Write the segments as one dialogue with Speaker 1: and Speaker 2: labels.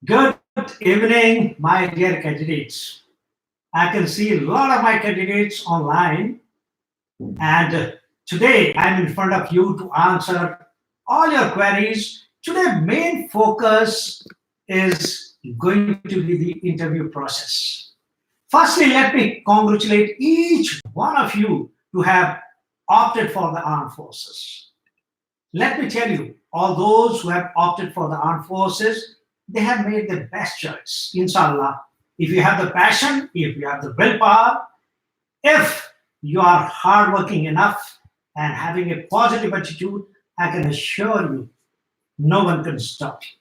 Speaker 1: Good evening, my dear candidates. I can see a lot of my candidates online, and today I'm in front of you to answer all your queries. Today, main focus is going to be the interview process. Firstly, let me congratulate each one of you to have opted for the armed forces. Let me tell you, all those who have opted for the armed forces, they have made the best choice, inshallah. If you have the passion, if you have the willpower, if you are hardworking enough and having a positive attitude, I can assure you, no one can stop you.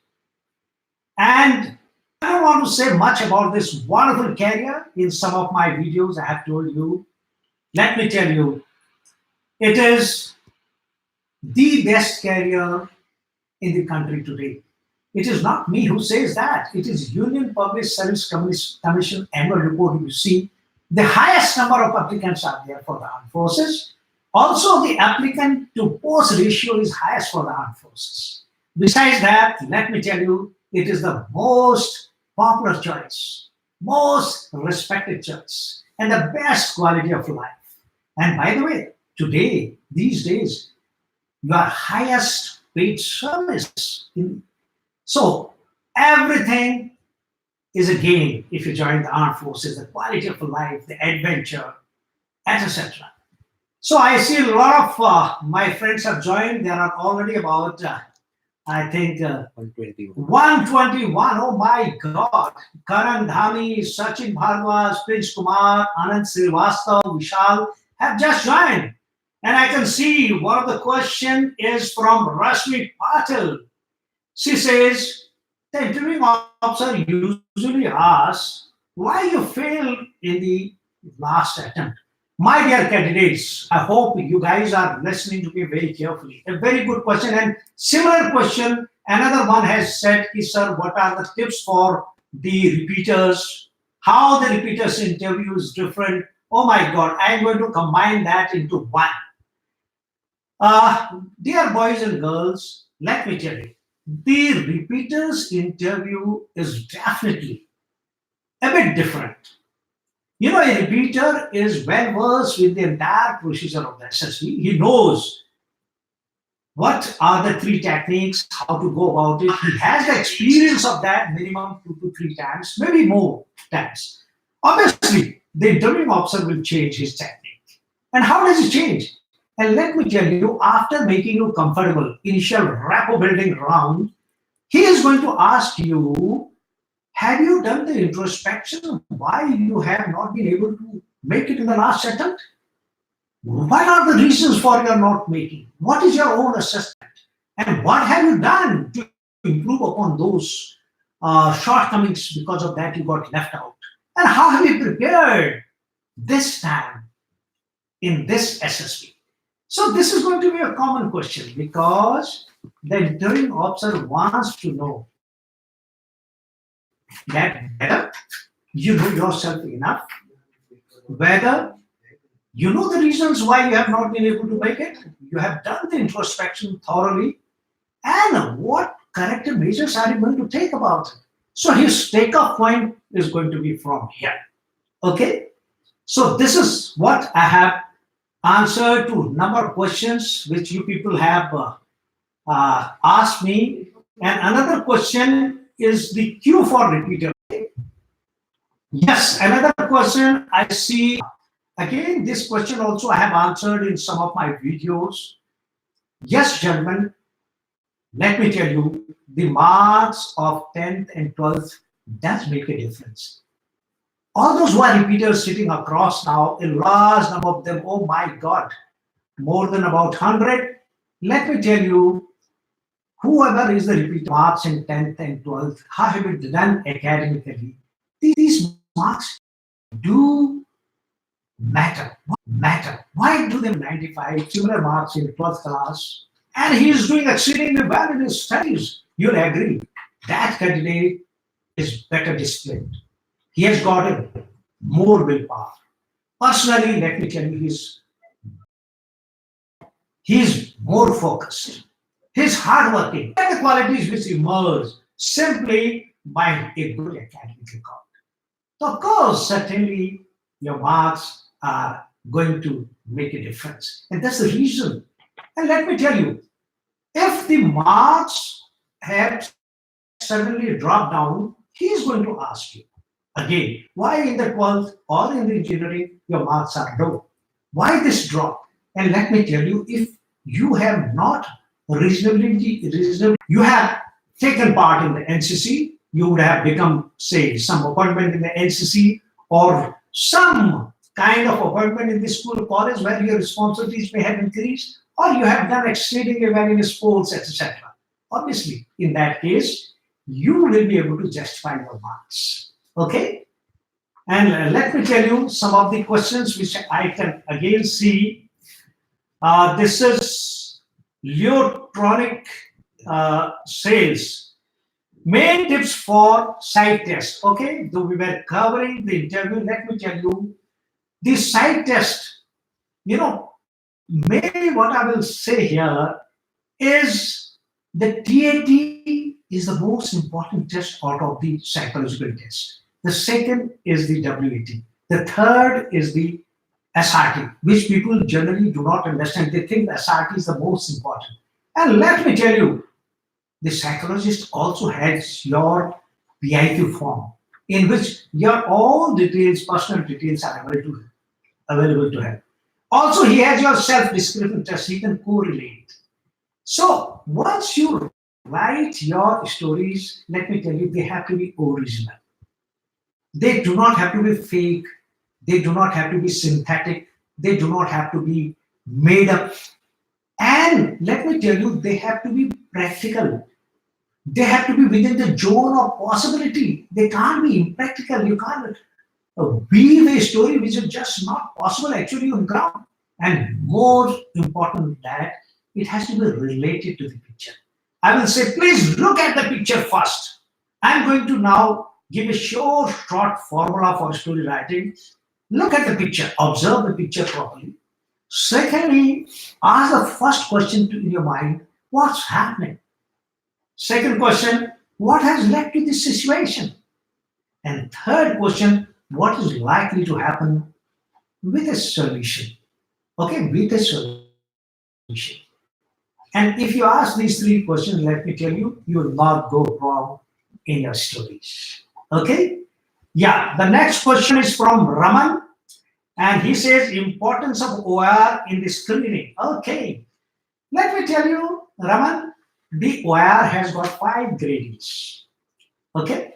Speaker 1: And I don't want to say much about this wonderful career. In some of my videos, I have told you. Let me tell you, it is the best career in the country today. It is not me who says that. It is Union Public Service Commission annual report. You see, the highest number of applicants are there for the armed forces. Also, the applicant to post ratio is highest for the armed forces. Besides that, let me tell you, it is the most popular choice, most respected choice, and the best quality of life. And by the way, today, these days, your highest paid service. So everything is a gain if you join the armed forces, the quality of life, the adventure, etc. So I see a lot of my friends have joined. There are already about, I think,
Speaker 2: 121.
Speaker 1: 121. Oh my God. Karan Dhami, Sachin Bhardwaj, Prince Kumar, Anand Srivastav, Vishal have just joined. And I can see one of the question is from Rashmi Patel. She says, the interviewing officer usually asks why you failed in the last attempt. My dear candidates, I hope you guys are listening to me very carefully. A very good question and similar question. Another one has said, sir, what are the tips for the repeaters? How the repeaters interview is different. Oh my God, I'm going to combine that into one. Dear boys and girls, let me tell you, the repeaters interview is definitely a bit different. You know, a repeater is well versed with the entire procedure of the SSB. He knows what are the three techniques, how to go about it. He has the experience of that minimum 2 to 3 times, maybe more times. Obviously, the interviewing officer will change his technique. And how does it change? And let me tell you, after making you comfortable, initial rapport building round, he is going to ask you, have you done the introspection? Why you have not been able to make it in the last attempt? What are the reasons for your not making? What is your own assessment? And what have you done to improve upon those shortcomings because of that you got left out? And how have you prepared this time in this SSB? So this is going to be a common question because the interviewing officer wants to know that whether you know yourself enough, whether you know the reasons why you have not been able to make it, you have done the introspection thoroughly, and what corrective measures are you going to take about it. So his takeoff point is going to be from here. Okay? So this is what I have answered to a number of questions which you people have asked me. And another question is the cue for repeater. Yes, another question I see. Again, this question also I have answered in some of my videos. Yes, gentlemen, let me tell you, the marks of 10th and 12th does make a difference. All those who are repeaters sitting across now, a large number of them, oh my God, more than about 100. Let me tell you, whoever is the repeat marks in 10th and 12th, how have you done academically? These marks do matter. Why do they 95 similar marks in 12th class? And he is doing exceedingly well in his studies. You'll agree that candidate is better disciplined. He has got more willpower. Personally, let me tell you, he's more focused. He's hardworking. And the qualities which emerge simply by a good academic record. So of course, certainly your marks are going to make a difference. And that's the reason. And let me tell you, if the marks have suddenly dropped down, he is going to ask you again, why in the 12th or in the engineering your marks are low? Why this drop? And let me tell you, if you have not reasonably, you have taken part in the NCC, you would have become, say, some appointment in the NCC or some kind of appointment in the school or college where your responsibilities may have increased, or you have done exceedingly well in sports, etc. Obviously, in that case, you will be able to justify your marks. Okay? And let me tell you some of the questions which I can again see. This is Leotronic sales. Main tips for site test. Okay, though we were covering the interview, let me tell you the site test. You know, maybe what I will say here is the TAT is the most important test out of the psychological test. The second is the WAT. The third is the SRT, which people generally do not understand. They think the SRT is the most important. And let me tell you, the psychologist also has your PIQ form in which your all details, personal details are available to him. Also, he has your self-description test. He can correlate. So once you write your stories, let me tell you, they have to be original. They do not have to be fake. They do not have to be synthetic. They do not have to be made up. And let me tell you, they have to be practical. They have to be within the zone of possibility. They can't be impractical. You can't weave a story which is just not possible actually on ground. And more important than that, it has to be related to the picture. I will say, please look at the picture first. I'm going to now give a short formula for story writing. Look at the picture, observe the picture properly. Secondly, ask the first question in your mind, what's happening? Second question, what has led to this situation? And third question, what is likely to happen with a solution? Okay, with a solution. And if you ask these three questions, let me tell you, you will not go wrong in your stories. Okay? Yeah, the next question is from Raman. And he says, importance of OR in the screening. Okay. Let me tell you, Raman, the OR has got 5 gradings. Okay?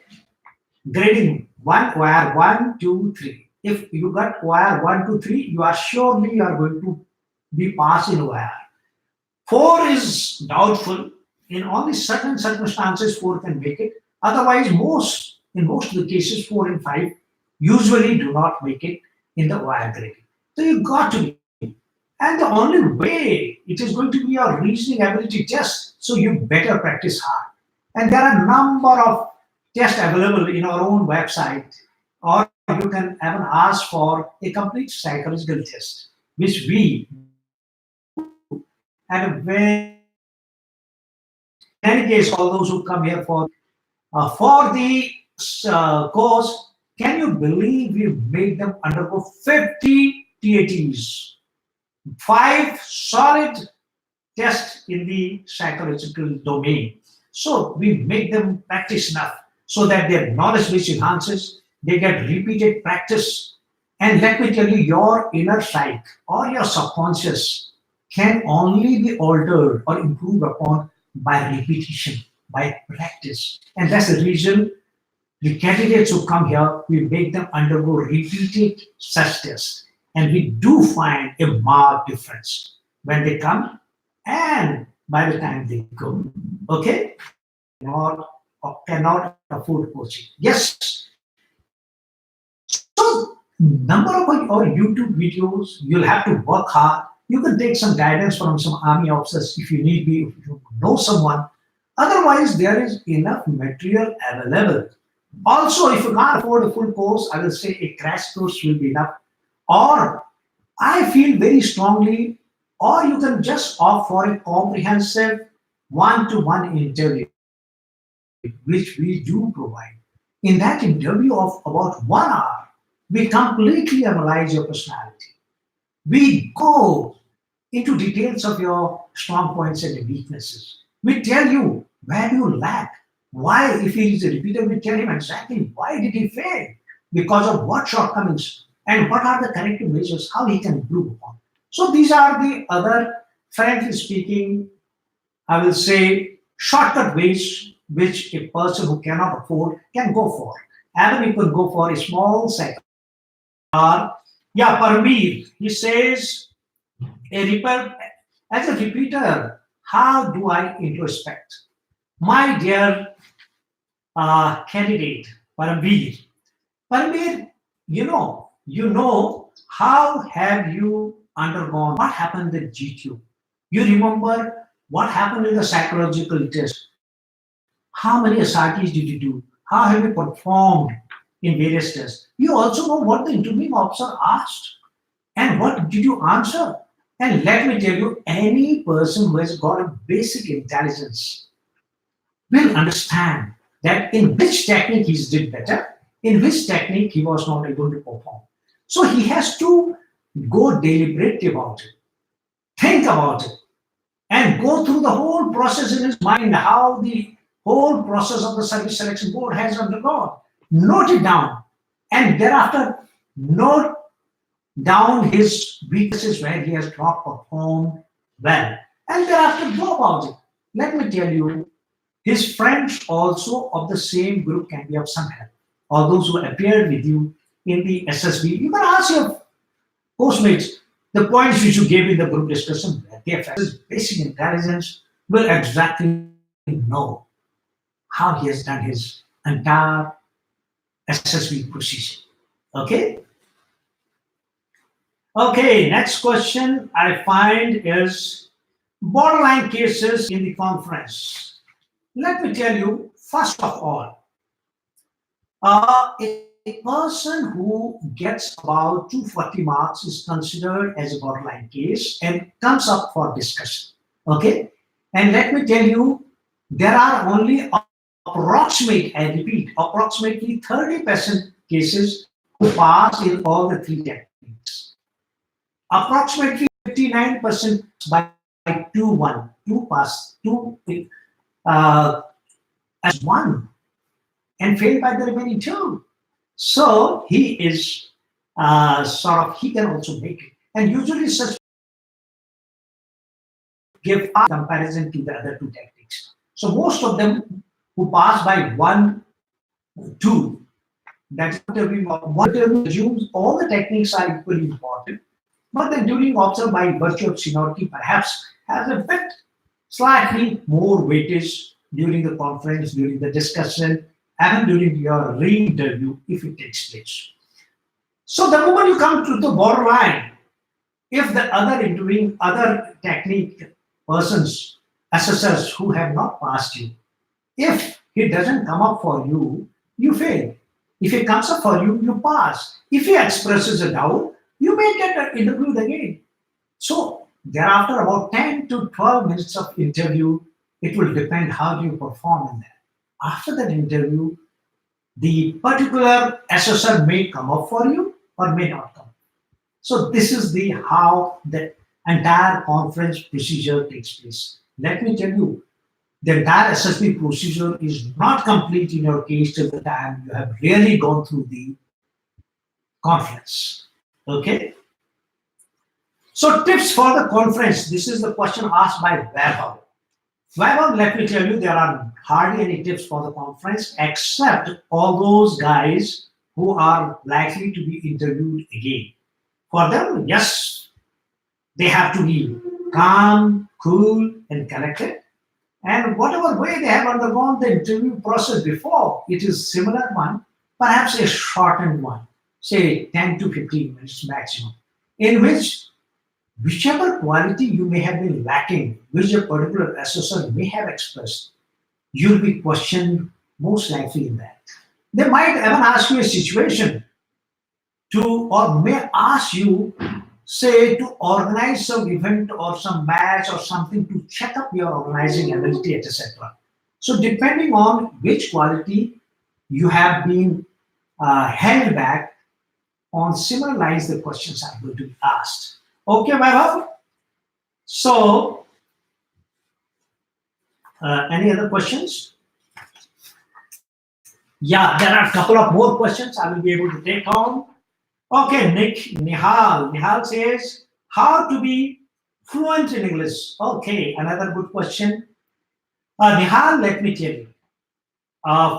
Speaker 1: Grading 1, OR 1, 2, 3. If you got OR 1, 2, 3, you are surely you are going to be passed in OR. 4 is doubtful. In only certain circumstances, 4 can make it. Otherwise, in most of the cases, 4 and 5 usually do not make it in the OR grading. So you got to be. And the only way it is going to be your reasoning ability test, so you better practice hard. And there are a number of tests available in our own website, or you can even ask for a complete psychological test, which we at a very, in any case, all those who come here for the course, can you believe we made them undergo 50 TATs, 5 solid tests in the psychological domain. So we make them practice enough so that their knowledge base enhances, they get repeated practice. And let me tell you, your inner psyche or your subconscious can only be altered or improved upon by repetition, by practice. And that's the reason the candidates who come here, we make them undergo repeated such tests. And we do find a marked difference when they come and by the time they go. Okay? Not or cannot afford coaching. Yes. So, number of our YouTube videos, you'll have to work hard. You can take some guidance from some army officers if you need be, if you know someone. Otherwise, there is enough material available. Also, if you can't afford a full course, I will say a crash course will be enough. Or I feel very strongly, or you can just opt for a comprehensive one-to-one interview. which we do provide. In that interview of about 1 hour, we completely analyze your personality. We go into details of your strong points and your weaknesses. We tell you where you lack. Why, if he is a repeater, we tell him exactly why did he fail, because of what shortcomings, and what are the corrective measures, how he can improve upon. So these are the other, frankly speaking, I will say, shortcut ways which a person who cannot afford can go for. Even you can go for a small sector. Yeah, Parmir, he says, as a repeater, how do I introspect? My dear candidate, Parmir, you know, how have you undergone? What happened with GQ? You remember what happened in the psychological test? How many SRTs did you do? How have you performed in various tests? You also know what the interviewing officer asked and what did you answer. And let me tell you, any person who has got a basic intelligence will understand that in which technique he did better, in which technique he was not able to perform. So he has to go deliberate about it, think about it, and go through the whole process in his mind, how the whole process of the service selection board has undergone. Note it down, and thereafter note down his weaknesses where he has not performed well, and thereafter go about it. Let me tell you, his friends also of the same group can be of some help, or those who appeared with you in the SSB. You can ask your postmates the points which you gave in the group discussion. Their basic intelligence will exactly know how he has done his entire SSB procedure. Okay? Okay, next question I find is borderline cases in the conference. Let me tell you, first of all, a person who gets about 240 marks is considered as a borderline case and comes up for discussion. Okay? And let me tell you, there are only approximately 30% cases who pass in all the three techniques. Approximately 59% by 2-1, 2 pass, 2 as 1, and failed by the remaining 2. So he is he can also make it. And usually such give a comparison to the other two techniques. So most of them who pass by 1, 2, that's what assumes all the techniques are equally important, but the interviewing officer by virtue of seniority perhaps has a bit slightly more weightage during the conference, during the discussion, and during your re-interview if it takes place. So the moment you come to the borderline, if the other technique persons, assessors who have not passed you, if he doesn't come up for you, you fail. If he comes up for you, you pass. If he expresses a doubt, you may get interviewed again. So thereafter, about 10 to 12 minutes of interview, it will depend how do you perform in that. After that interview, the particular assessor may come up for you or may not come. So this is the how the entire conference procedure takes place. Let me tell you, the entire SSB procedure is not complete in your case till the time you have really gone through the conference. Okay? So tips for the conference. This is the question asked by Vaibhav. Vaibhav, let me tell you, there are hardly any tips for the conference except all those guys who are likely to be interviewed again. For them, yes, they have to be calm, cool, and collected. And whatever way they have undergone the interview process before, it is similar one, perhaps a shortened one, say 10 to 15 minutes maximum, in which whichever quality you may have been lacking, which a particular assessor may have expressed, you'll be questioned most likely in that. They might even ask you a situation or may ask you, say, to organize some event or some match or something to check up your organizing ability, etc. So depending on which quality you have been held back, on similar lines the questions are going to be asked. Okay, Vaibhav? So, any other questions? Yeah, there are a couple of more questions I will be able to take on. Okay, Nihal says, how to be fluent in English? Okay, another good question. Nihal, let me tell you.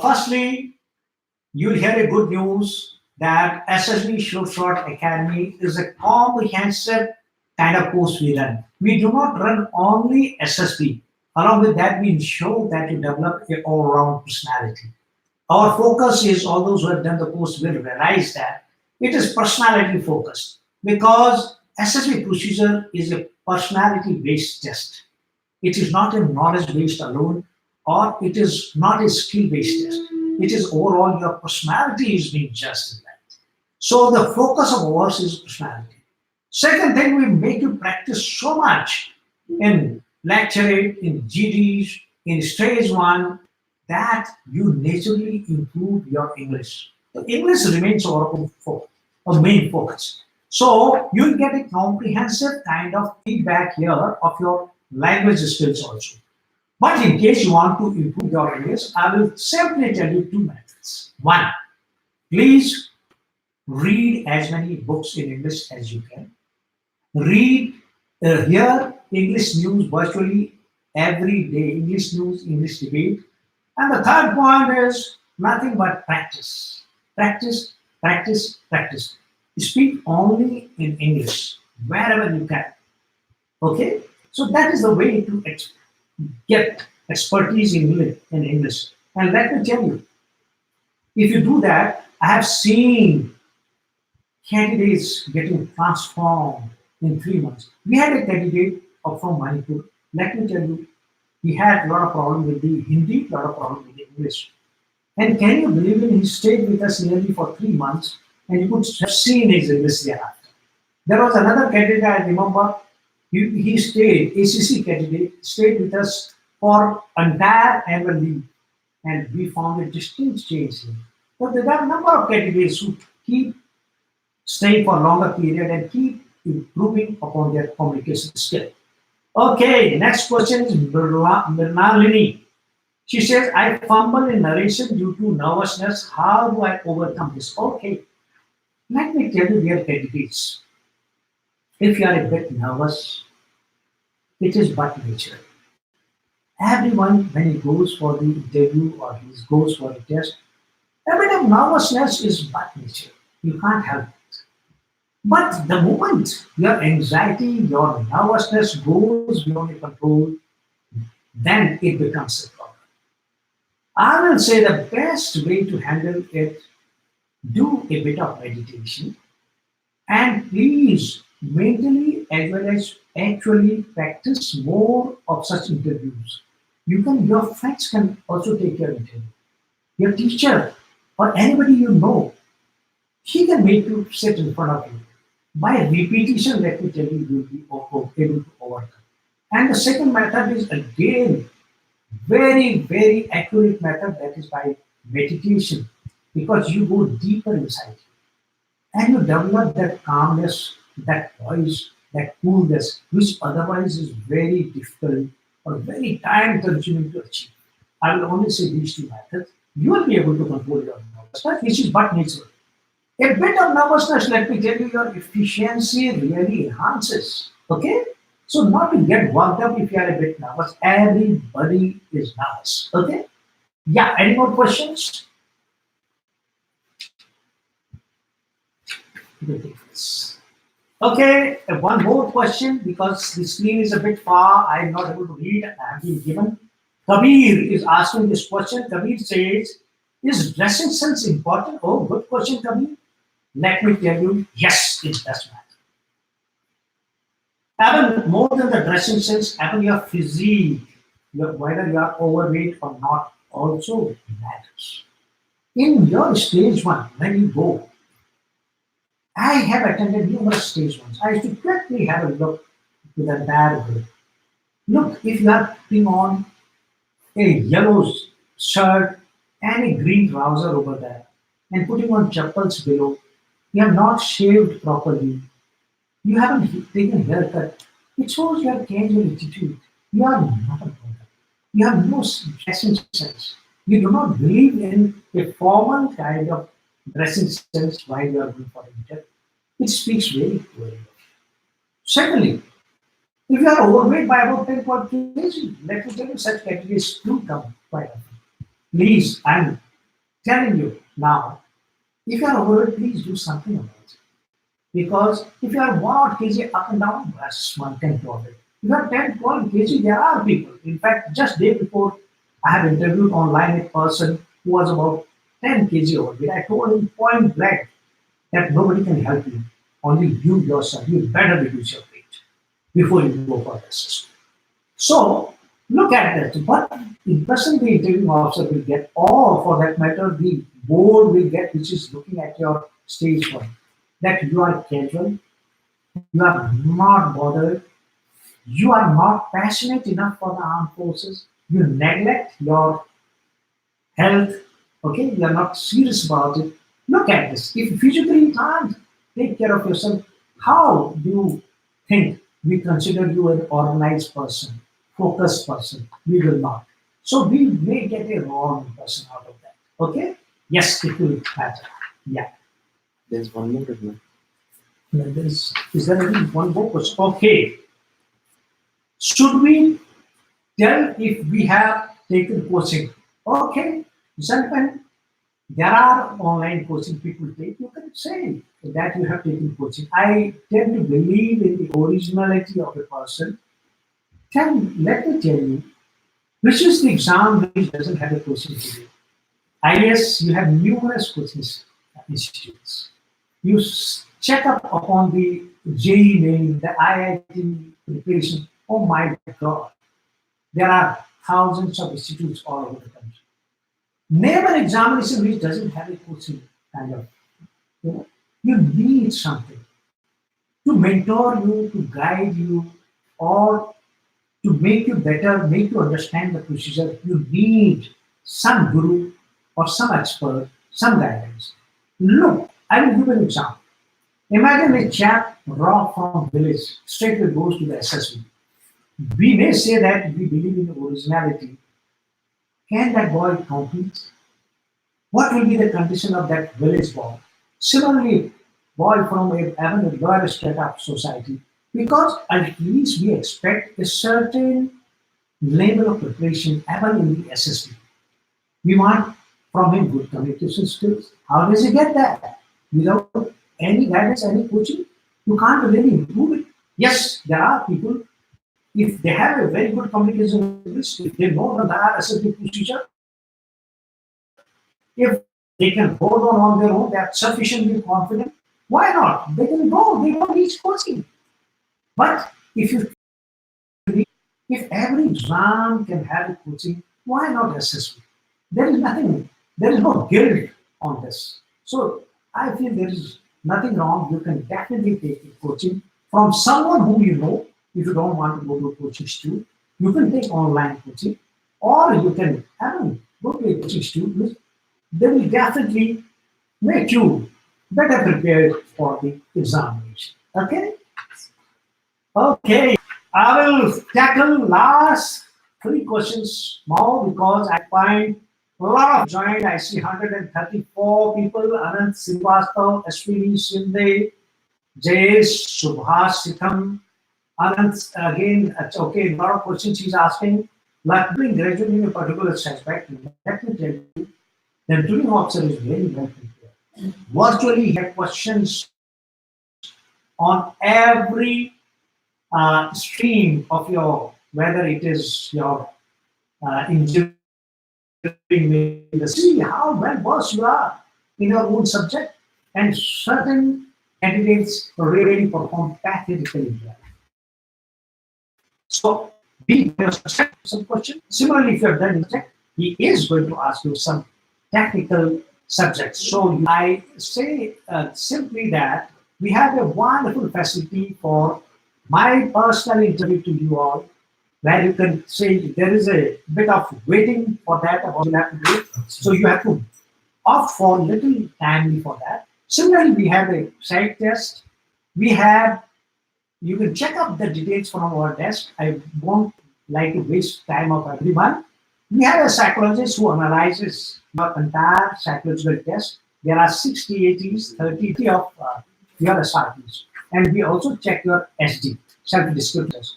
Speaker 1: Firstly, you'll hear a good news that SSB Short Academy is a comprehensive kind of course we run. We do not run only SSB. Along with that, we ensure that you develop a all-round personality. Our focus is, all those who have done the course will realize that it is personality focused because SSB procedure is a personality based test. It is not a knowledge based alone, or it is not a skill based test. It is overall your personality is being judged in that. So the focus of ours is personality. Second thing, we make you practice so much in lecture, in GDs, in stage one, that you naturally improve your English. The English remains our main focus. So you'll get a comprehensive kind of feedback here of your language skills also. But in case you want to improve your English, I will simply tell you two methods. One, please read as many books in English as you can. Read, hear English news virtually every day, English news, English debate. And the third point is nothing but practice. Practice, practice, practice. Speak only in English wherever you can. Okay? So that is the way to get expertise in English. And let me tell you, if you do that, I have seen candidates getting transformed in 3 months. We had a candidate from Manipur. Let me tell you, he had a lot of problem with the Hindi, a lot of problem with the English. And can you believe it? He stayed with us nearly for 3 months, and you could have seen his English thereafter. There was another candidate I remember. He stayed, ACC candidate, stayed with us for entire annual leave, and we found a distinct change in him. But there are a number of candidates who keep staying for a longer period and keep improving upon their communication skill. Okay, next question is Mrinalini. She says, I fumble in narration due to nervousness. How do I overcome this? Okay, let me tell you, dear candidates, if you are a bit nervous, it is but nature. Everyone, when he goes for the interview or he goes for the test, a bit of nervousness is but nature. You can't help it. But the moment your anxiety, your nervousness goes beyond your control, then it becomes a problem. I will say the best way to handle it, do a bit of meditation, and please mentally as well as actually practice more of such interviews. Your friends can also take your interview. Your teacher or anybody you know, he can make you sit in front of you. By repetition, let me tell you, you will be able to overcome. And the second method is again very, very accurate method, that is by meditation, because you go deeper inside and you develop that calmness, that poise, that coolness, which otherwise is very difficult or very time consuming to achieve. I will only say these two methods. You will be able to control your nervousness, which is but natural. A bit of nervousness, let me tell you, your efficiency really enhances. Okay? So not to get worked up if you are a bit nervous. Everybody is nervous. Okay? Yeah, any more questions? Okay, one more question because the screen is a bit far. I am not able to read. I have been given. Kabir is asking this question. Kabir says, is dressing sense important? Oh, good question, Kabir. Let me tell you, yes, it does matter. Even more than the dressing sense, even your physique, whether you are overweight or not, also matters. In your stage one, when you go, I have attended numerous stage ones. I used to quickly have a look to the entire group. Look, if you are putting on a yellow shirt and a green trouser over there, and putting on chappals below. You have not shaved properly. You haven't taken a haircut. It shows your casual attitude. You are not a brother. You have no dressing sense. You do not believe in a formal kind of dressing sense while you are going for an interview. It speaks very poorly. Secondly, if you are overweight by about 10 kg, let me tell you, such categories do come quite often. Please, I'm telling you now, if you are overweight, please do something about it. Because if you are 1 kg up and down, that's one can tolerate. If you are 10, 12 kg, there are people. In fact, just day before, I have interviewed online a person who was about 10 kg overweight. I told him point blank that nobody can help you. Only you yourself. You better reduce your weight before you go for this. So look at that. What impression the interviewing officer will get, or for that matter, the board will get, which is looking at your stage one, that you are casual, you are not bothered, you are not passionate enough for the armed forces, you neglect your health, okay, you are not serious about it. Look at this. If physically you can't take care of yourself, how do you think we consider you an organized person, focused person? We will not. So we may get a wrong person out of that. Okay? Yes, it will matter. Yeah.
Speaker 2: There's one more, isn't there?
Speaker 1: Is there any one more question? Okay. Should we tell if we have taken coaching? Okay. Gentlemen, there are online coaching people take. You can say that you have taken coaching. I tend to believe in the originality of a person. Let me tell you, which is the exam which doesn't have a coaching today. IAS, you have numerous coaching institutes. You check up upon the JEE name, the IIT preparation. Oh my God, there are thousands of institutes all over the country. Name an examination which doesn't have a coaching kind of, you need something to mentor you, to guide you, or to make you better, make you understand the procedure. You need some guru or some expert, some guidance. Look, I will give an example. Imagine a chap raw from village, straightway goes to the SSB. We may say that we believe in originality. Can that boy compete? What will be the condition of that village boy? Similarly, boy from a lower strata of society, because at least we expect a certain level of preparation even in the SSB. We want from him good communication skills. How does he get that? Without any guidance, any coaching, you can't really improve it. Yes, there are people, if they have a very good communication skills, if they know the entire SSB procedure, if they can hold on their own, they are sufficiently confident. Why not? They can go. They don't need coaching. But if every exam can have a coaching, why not SSB? There is nothing. There is no guilt on this. So I feel there is nothing wrong. You can definitely take a coaching from someone whom you know. If you don't want to go to a coaching institute, you can take online coaching, or you can go to a coaching institute. They will definitely make you better prepared for the examination. Okay? Okay. I will tackle last 3 questions more because I find a lot of joined. I see 134 people. Anant Srivastav, Ashwini Shinde, Jayesh, Subhash Sitham. Anant, again, okay, a lot of questions he's asking. Like being graduate in a particular aspect, let me tell you, the interviewing officer is very well prepared. Virtually, he had questions on every stream of your, whether it is your engineering, see how well versed you are in your own subject, and certain candidates really perform pathetically well. So, be some question. Similarly, if you have done it, he is going to ask you some technical subjects. So I say simply that we have a wonderful facility for my personal interview to you all. where you can say there is a bit of waiting for that, what you have to do. So you have to opt for little timely for that. Similarly, we have a site test. We have, you can check up the details from our desk. I won't like to waste time of everyone. We have a psychologist who analyzes your entire psychological test. There are 60 80s, 30 of your SRPs. And we also check your SD, self-descriptive test.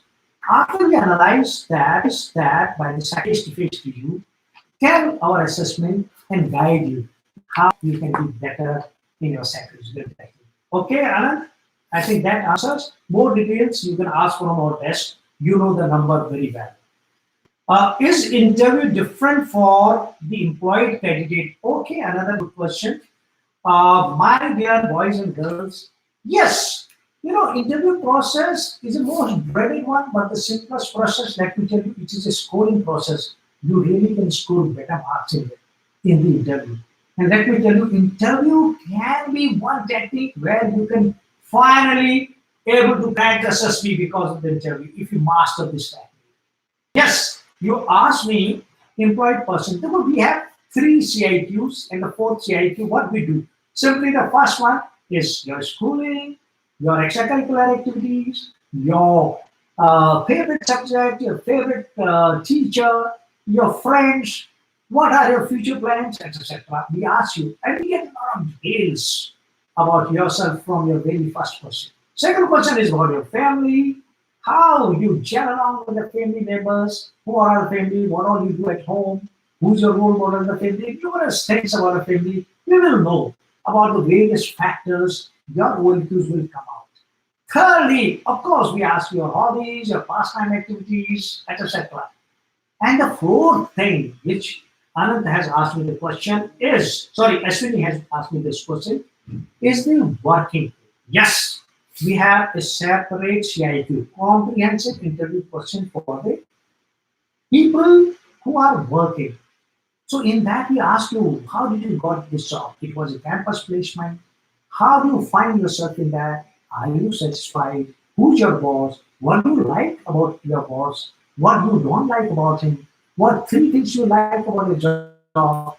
Speaker 1: After we analyze that by the psychologist face to you, can our assessment and guide you how you can be better in your psychological technique. Okay, Anand? I think that answers. More details you can ask from our desk. You know the number very well. Is interview different for the employed candidate? Okay, another good question. My dear boys and girls, yes, interview process is the most dreaded one, but the simplest process, let me tell you, it is a scoring process. You really can score better marks in the interview. And let me tell you, interview can be one technique where you can finally able to crack the SSB because of the interview if you master this technique. Yes, you asked me, employed person. Therefore, we have three CIQs, and the fourth CIQ, what we do? Simply the first one is your schooling, your extracurricular activities, your favorite subject, your favorite teacher, your friends, what are your future plans, etc. We ask you, and we get a lot of details about yourself from your very first question. Second question is about your family, how you gel along with the family members, who are our family, what all you do at home, who's your role model in the family, numerous things about a family. We will know about the various factors your OLQs will come out. Thirdly, of course, we ask your hobbies, your pastime activities, etc. And the fourth thing, which Anand has asked me the question is, sorry, Ashwini has asked me this question, is the working. Yes, we have a separate CIQ, comprehensive interview question for the people who are working. So in that we ask you, how did you got this job? It was a campus placement. How do you find yourself in that? Are you satisfied? Who's your boss? What do you like about your boss? What you don't like about him? What three things you like about your job?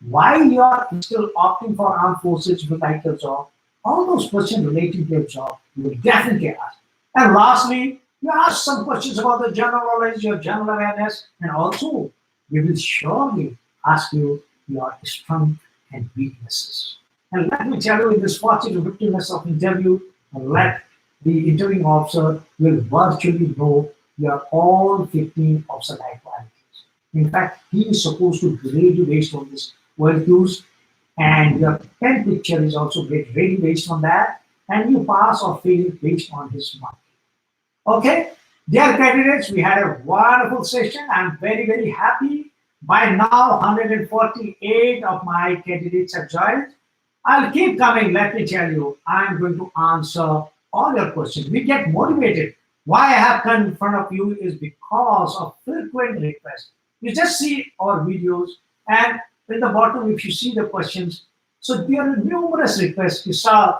Speaker 1: Why you are still opting for armed forces if you like your job? All those questions relating to your job, you will definitely ask. And lastly, you ask some questions about the general knowledge, your general awareness, and also we will surely ask you your strengths and weaknesses. And let me tell you, in this 40 to 50 minutes of interview, let the interviewing officer will virtually know your all 15 officer like qualities. In fact, he is supposed to grade you based on this values, and your pen picture is also graded based on that, and you pass or fail based on his mark. Okay, dear candidates, we had a wonderful session. I'm very, very happy. By now, 148 of my candidates have joined. I'll keep coming, let me tell you. I'm going to answer all your questions. We get motivated. Why I have come in front of you is because of frequent requests. You just see our videos, and in the bottom, if you see the questions, so there are numerous requests. You saw,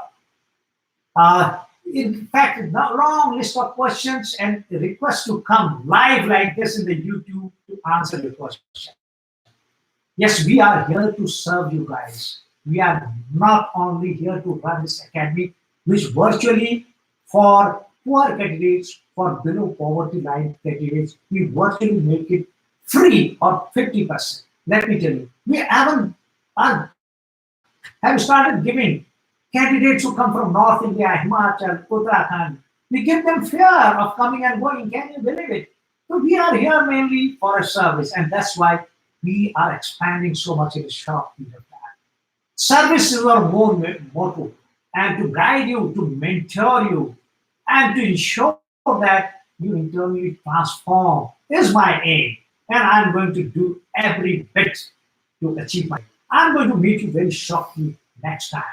Speaker 1: in fact, a long list of questions and requests to come live like this in the YouTube to answer the question. Yes, we are here to serve you guys. We are not only here to run this academy, which virtually for poor candidates, for below poverty line candidates, we virtually make it free or 50%. Let me tell you, we have started giving candidates who come from North India, Himachal, Uttarakhand. We give them fear of coming and going. Can you believe it? So we are here mainly for a service, and that's why we are expanding so much in a short period of time. Service is our motto, and to guide you, to mentor you, and to ensure that you internally transform is my aim. And I'm going to do every bit to achieve my. I'm going to meet you very shortly next time.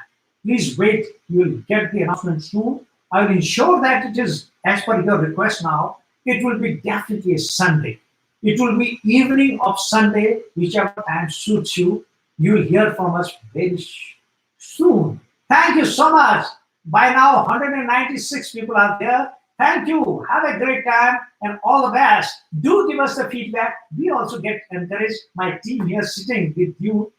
Speaker 1: Please wait, you will get the announcement soon. I will ensure that it is as per your request now. It will be definitely a Sunday. It will be evening of Sunday, whichever time suits you. You will hear from us very soon. Thank you so much. By now, 196 people are there. Thank you. Have a great time and all the best. Do give us the feedback. We also get encouraged. My team here sitting with you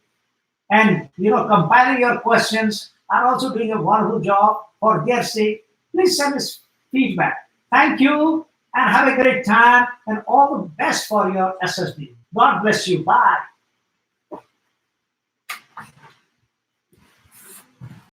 Speaker 1: and compiling your questions are also doing a wonderful job for their sake. Please send us feedback. Thank you and have a great time and all the best for your SSB. God bless you. Bye.